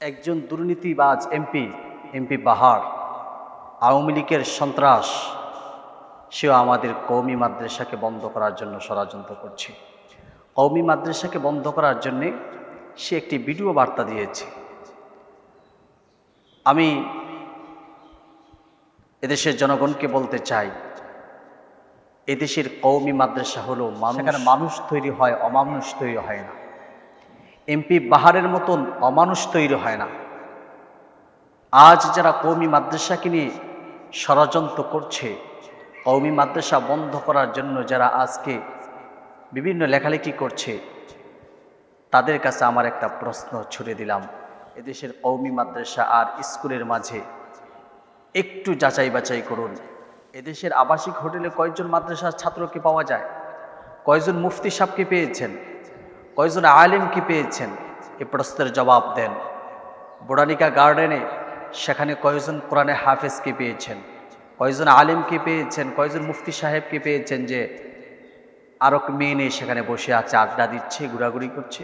একজন দুর্নীতিবাজ এমপি বাহার আওয়ামী লীগের সন্ত্রাস, সেও আমাদের কওমি মাদ্রাসাকে বন্ধ করার জন্য ষড়যন্ত্র করছে। কওমি মাদ্রাসাকে বন্ধ করার জন্যে সে একটি ভিডিও বার্তা দিয়েছে। আমি এদেশের জনগণকে বলতে চাই, এদেশের কওমি মাদ্রাসা হলো সেখানে মানুষ তৈরি হয়, অমানুষ তৈরি হয় না। এমপি বাহারের মতন অমানুষ তৈরি হয় না। আজ যারা কওমি মাদ্রাসাকে নিয়ে ষড়যন্ত্র করছে, কওমি মাদ্রাসা বন্ধ করার জন্য যারা আজকে বিভিন্ন লেখালেখি করছে, তাদের কাছে আমার একটা প্রশ্ন ছুড়ে দিলাম। এদেশের কওমি মাদ্রাসা আর স্কুলের মাঝে একটু যাচাই বাছাই করুন। এদেশের আবাসিক হোটেলে কয়জন মাদ্রাসার ছাত্রকে পাওয়া যায়? কয়জন মুফতি সাহেবকে পেয়েছেন? কয়জন আলেমকে পেয়েছেন? এই প্রশ্নের জবাব দেন। বোটানিকা গার্ডেনে সেখানে কয়জন কোরআনে হাফেজকে পেয়েছেন? কয়জন আলেমকে পেয়েছেন? কয়জন মুফতি সাহেবকে পেয়েছেন যে আরো মেয়ে নিয়ে সেখানে বসে আছে, আড্ডা দিচ্ছে, ঘোরাঘুরি করছে?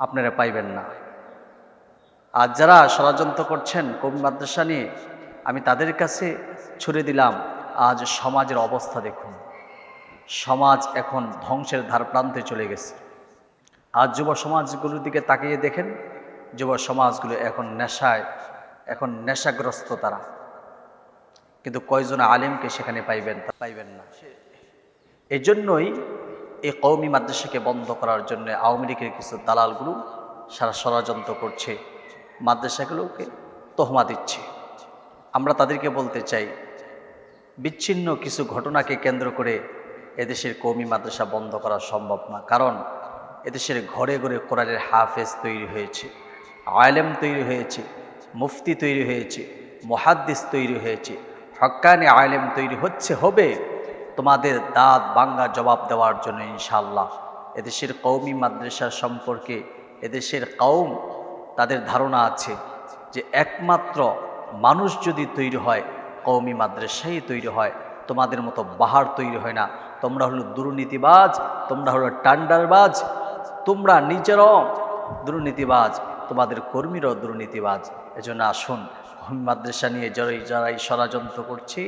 আপনারা পাইবেন না। আর যারা ষড়যন্ত্র করছেন কওমি মাদ্রাসা নিয়ে, আমি তাদের কাছে ছুড়ে দিলাম, আজ সমাজের অবস্থা দেখুন। সমাজ এখন ধ্বংসের ধারপ্রান্তে চলে গেছে। আজ যুব সমাজগুলোর দিকে তাকিয়ে দেখেন, যুব সমাজগুলো এখন নেশাগ্রস্ত তারা। কিন্তু কয়জন আলেমকে সেখানে পাইবেন না। এই জন্যই এই কওমি মাদ্রাসাকে বন্ধ করার জন্য আওয়ামী লীগের কিছু দালালগুলো সারা ষড়যন্ত্র করছে, মাদ্রাসাগুলোকে তহমা দিচ্ছে। আমরা তাদেরকে বলতে চাই, বিচ্ছিন্ন কিছু ঘটনাকে কেন্দ্র করে এদেশের কওমি মাদ্রাসা বন্ধ করা সম্ভব না। কারণ এদেশের ঘরে ঘরে কোরআনের হাফেজ তৈরি হয়েছে, আলেম তৈরি হয়েছে, মুফতি তৈরি হয়েছে, মুহাদ্দিস তৈরি হয়েছে, হক্কানি আলেম তৈরি হবে তোমাদের দাঁত ভাঙা জবাব দেওয়ার জন্য ইনশাআল্লাহ। এদেশের কওমি মাদ্রাসা সম্পর্কে এদেশের কওম, তাদের ধারণা আছে যে একমাত্র মানুষ যদি তৈরি হয়, কওমি মাদ্রাসাই তৈরি হয়। তোমাদের মতো বাহার তৈরি হয় না। তোমরা হলো দুর্নীতিবাজ, তোমরা হলো টান্ডারবাজ, তোমরা নিজেরাও দুর্নীতিবাজ, তোমাদের কর্মীরাও দুর্নীতিবাজ। এজন্য আসুন, কওমি মাদ্রাসা নিয়ে যারাই ষড়যন্ত্র করছে,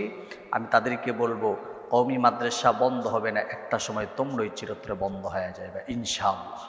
আমি তাদেরকে বলবো, কওমি মাদ্রাসা বন্ধ হবে না, একটা সময় তোমরাই চিরতরে বন্ধ হয়ে যাবে ইনশাআল্লাহ।